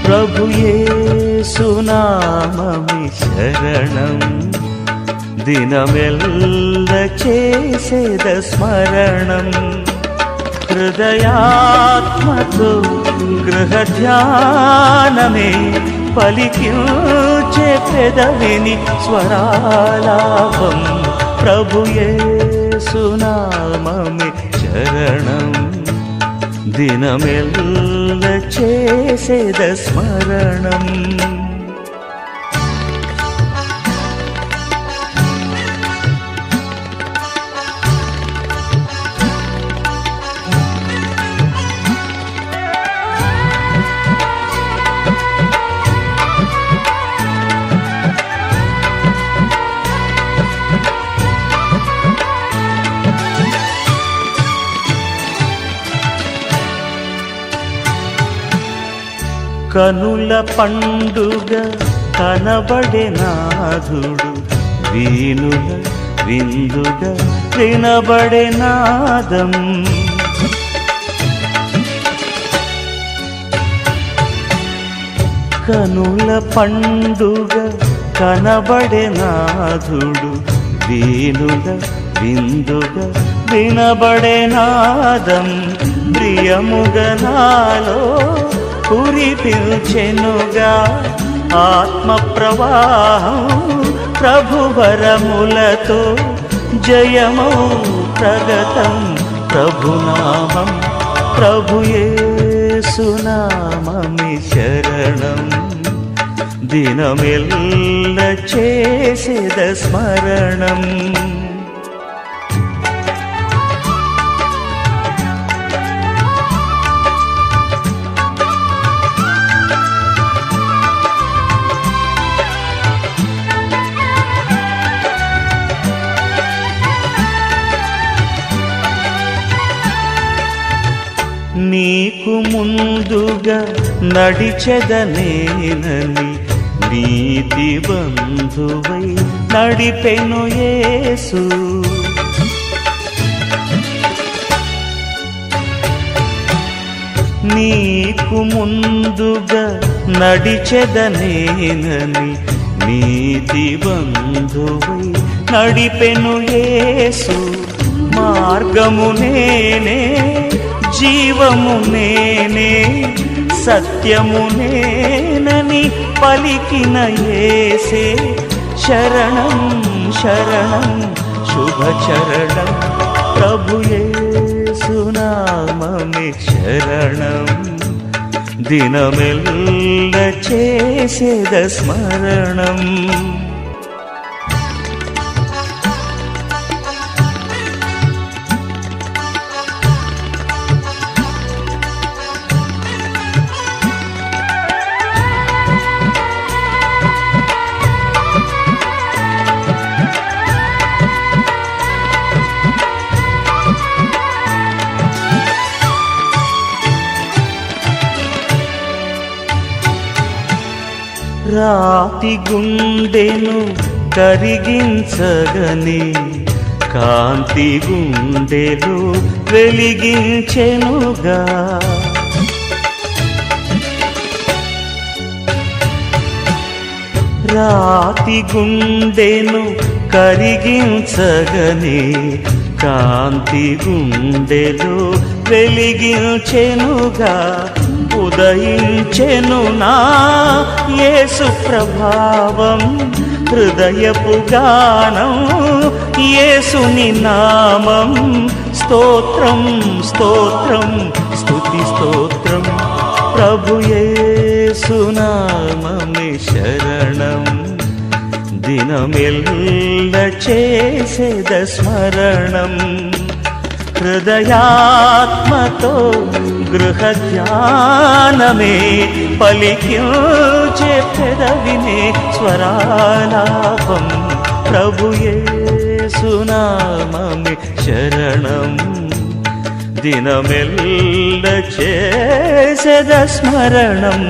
ప్రభు యేసునామమే శరణం దినమెల్ల చేసేద స్మరణం హృదయాత్మతో గృహ ధ్యానమే పలికించే పెదవిని స్వరాలాపం ప్రభు యేసునామమే శరణం దినమెల్ల చేసేద స్మరణం కనుల పండుగ కనబడే నాథుడు వీణుల విందుగా వినబడే నాదం కనుల పండుగ కనబడే నాథుడు వీణుల విందుగా వినబడే నాదం ప్రియముగనాలో కురిపించెనుగా ఆత్మ ప్రవాహం ప్రభువరములతో జయమౌ ప్రగతం ప్రభునామం ప్రభు యేసునామమే శరణం దినమెల్ల చేసేద స్మరణం నీకు ముందుగా నడిచెదనేనని నీతి బంధువై నడిపెను యేసు నీకు ముందుగా నడిచెదనేనని నీతి బంధువై నడిపెను యేసు మార్గము నేనే జీవము నేనే సత్యము నేనని పలికిన యేసే శరణం శరణం శుభచరణం ప్రభు యేసునామమే శరణం దినమెల్ల చేసేద స్మరణం రాతి గుండెను కరిగించగని కాంతి గుండెలు వెలిగించెనుగా రాతి గుండెను కరిగించగని కాంతి గుండెలు వెలిగించెనుగా ఉదయించెను నా యేసు ప్రభావం హృదయపు గానం యేసుని నామం స్తోత్రం స్తోత్రం స్తుతి స్తోత్రం ప్రభు యేసునామమే శరణం దినమెల్ల చేసేద స్మరణం హృదయాత్మతో గృహ ధ్యానమే పలికించే పెదవినే స్వరాలాపం ప్రభు యేసునామమే శరణం దినమెల్ల చేసేద స్మరణం